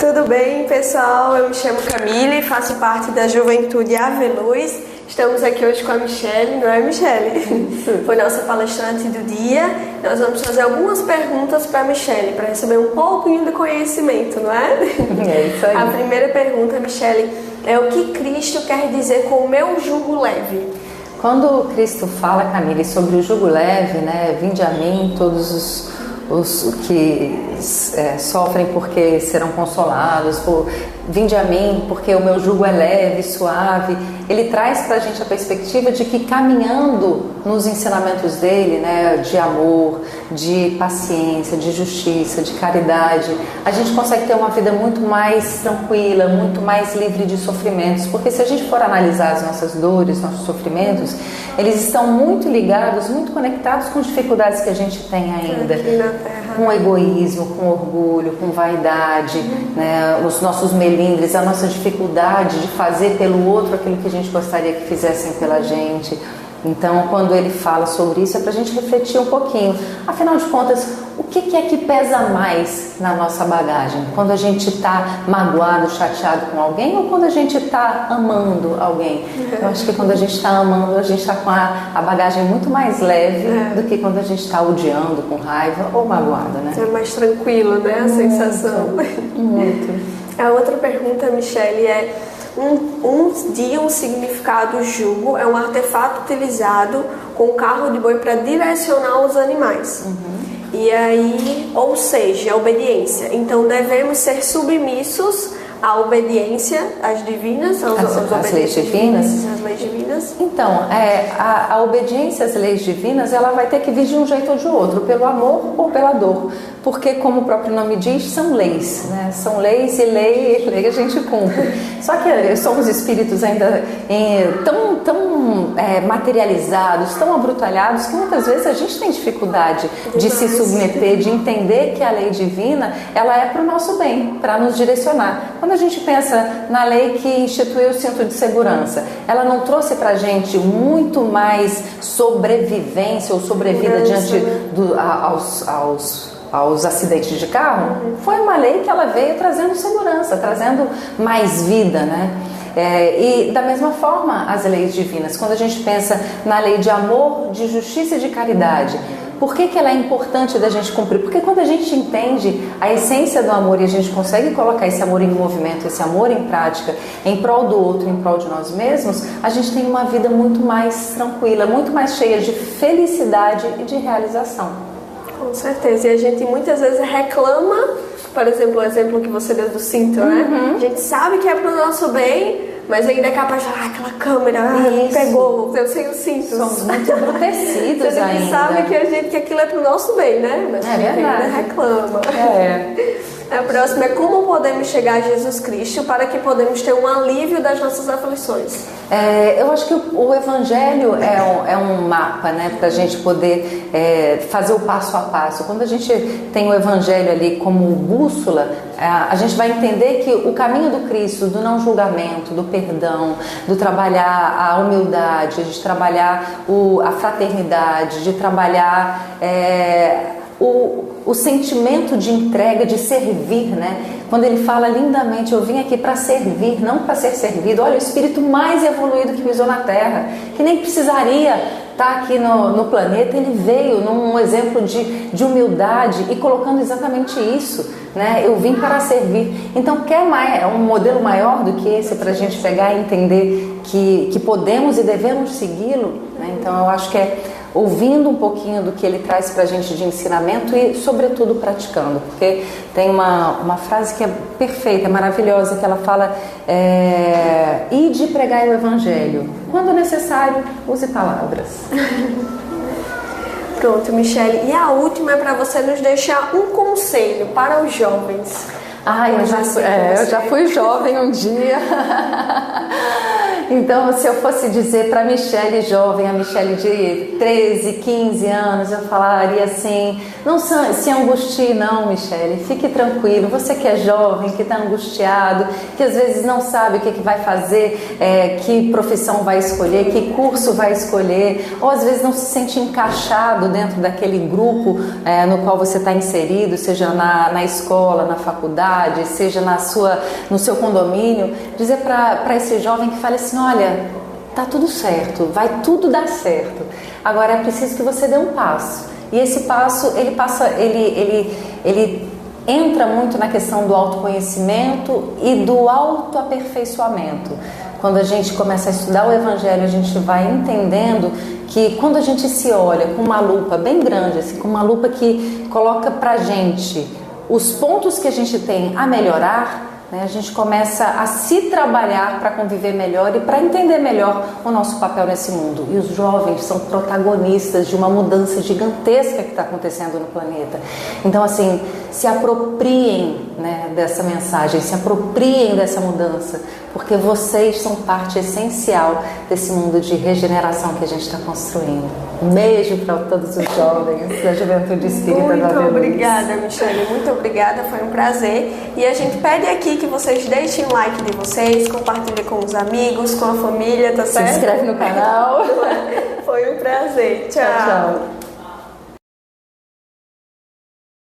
Tudo bem, pessoal? Eu me chamo Camille, faço parte da Juventude Ave Luz. Estamos aqui hoje com a Michele, não é, Michele? Foi nossa palestrante do dia. Nós vamos fazer algumas perguntas para a Michele, para receber um pouquinho do conhecimento, não é? É isso aí. A primeira pergunta, Michele, é o que Cristo quer dizer com o meu jugo leve? Quando Cristo fala, Camille, sobre o jugo leve, né? Vinde a mim todos os que sofrem porque serão consolados, vinde a mim porque o meu jugo é leve, suave. Ele traz para a gente a perspectiva de que caminhando nos ensinamentos dele, né, de amor, de paciência, de justiça, de caridade, a gente consegue ter uma vida muito mais tranquila, muito mais livre de sofrimentos, porque se a gente for analisar as nossas dores, nossos sofrimentos, eles estão muito ligados, muito conectados com dificuldades que a gente tem ainda, aqui na Terra, com egoísmo, com orgulho, com vaidade, né, os nossos melindres, a nossa dificuldade de fazer pelo outro aquilo que a gente gostaria que fizessem pela gente. Então, quando ele fala sobre isso, é para a gente refletir um pouquinho. Afinal de contas, o que é que pesa mais na nossa bagagem? Quando a gente está magoado, chateado com alguém, ou quando a gente está amando alguém? Eu acho que quando a gente está amando, a gente está com a bagagem muito mais leve do que quando a gente está odiando, com raiva ou magoado, né? É mais tranquilo, né? A sensação. Muito. A outra pergunta, Michele, é... Um significado jugo é um artefato utilizado com carro de boi para direcionar os animais. E aí, ou seja, a obediência. Então devemos ser submissos à obediência às divinas, às leis divinas. Às leis divinas. Então, a obediência às leis divinas, ela vai ter que vir de um jeito ou de outro, pelo amor ou pela dor. Porque, como o próprio nome diz, são leis, né? São leis e lei a gente cumpre. Só que somos espíritos ainda tão materializados, tão abrutalhados, que muitas vezes a gente tem dificuldade de se submeter, de entender que a lei divina, ela é para o nosso bem, para nos direcionar. Quando a gente pensa na lei que instituiu o cinto de segurança, ela não trouxe para a gente muito mais sobrevivência ou sobrevida diante aos acidentes de carro? Foi uma lei que ela veio trazendo segurança, trazendo mais vida, né? E da mesma forma as leis divinas, quando a gente pensa na lei de amor, de justiça e de caridade, por que ela é importante da gente cumprir? Porque quando a gente entende a essência do amor e a gente consegue colocar esse amor em movimento, esse amor em prática, em prol do outro, em prol de nós mesmos, a gente tem uma vida muito mais tranquila, muito mais cheia de felicidade e de realização. Com certeza, e a gente muitas vezes reclama, por exemplo, o exemplo que você deu do cinto, né? A gente sabe que é pro nosso bem, mas ainda é capaz de falar, aquela câmera pegou, eu sem o cinto. Somos muito embrutecidos ainda. A gente sabe que aquilo é pro nosso bem, né? Mas a gente ainda reclama. A próxima é como podemos chegar a Jesus Cristo para que podemos ter um alívio das nossas aflições. Eu acho que o Evangelho é um mapa, né, para a gente poder fazer o passo a passo. Quando a gente tem o Evangelho ali como bússola, a gente vai entender que o caminho do Cristo, do não julgamento, do perdão, do trabalhar a humildade, de trabalhar a fraternidade, de trabalhar o sentimento de entrega, de servir, né? Quando ele fala lindamente, eu vim aqui para servir, não para ser servido. Olha, o espírito mais evoluído que pisou na Terra, que nem precisaria estar aqui no planeta, ele veio num exemplo de humildade e colocando exatamente isso, né? Eu vim para servir. Então, quer um modelo maior do que esse para a gente pegar e entender que podemos e devemos segui-lo, né? Então, eu acho que ouvindo um pouquinho do que ele traz para a gente de ensinamento e, sobretudo, praticando. Porque tem uma frase que é perfeita, é maravilhosa, que ela fala ide pregar o Evangelho. Quando necessário, use palavras. Pronto, Michele. E a última é para você nos deixar um conselho para os jovens. Eu já fui jovem um dia. Então, se eu fosse dizer para a Michele jovem, a Michele de 13, 15 anos, eu falaria assim: não se angustie não, Michele, fique tranquilo. Você que é jovem, que está angustiado, que às vezes não sabe o que vai fazer, que profissão vai escolher, que curso vai escolher, ou às vezes não se sente encaixado dentro daquele grupo no qual você está inserido, seja na escola, na faculdade, seja no seu condomínio, dizer para esse jovem que fale assim: olha, tá tudo certo, vai tudo dar certo. Agora é preciso que você dê um passo. E esse passo, ele entra muito na questão do autoconhecimento e do autoaperfeiçoamento. Quando a gente começa a estudar o Evangelho, a gente vai entendendo que quando a gente se olha com uma lupa bem grande, assim, com uma lupa que coloca pra gente os pontos que a gente tem a melhorar, né, a gente começa a se trabalhar para conviver melhor e para entender melhor o nosso papel nesse mundo. E os jovens são protagonistas de uma mudança gigantesca que está acontecendo no planeta. Então, assim, se apropriem, né, dessa mensagem, se apropriem dessa mudança, porque vocês são parte essencial desse mundo de regeneração que a gente está construindo. Um beijo para todos os jovens da Juventude Espírita da Ave Luz. Muito obrigada, Michele, muito obrigada, foi um prazer. E a gente pede aqui que vocês deixem o like de vocês, compartilhem com os amigos, com a família, tá certo? Se inscreve no canal. Foi um prazer. Tchau. Tchau.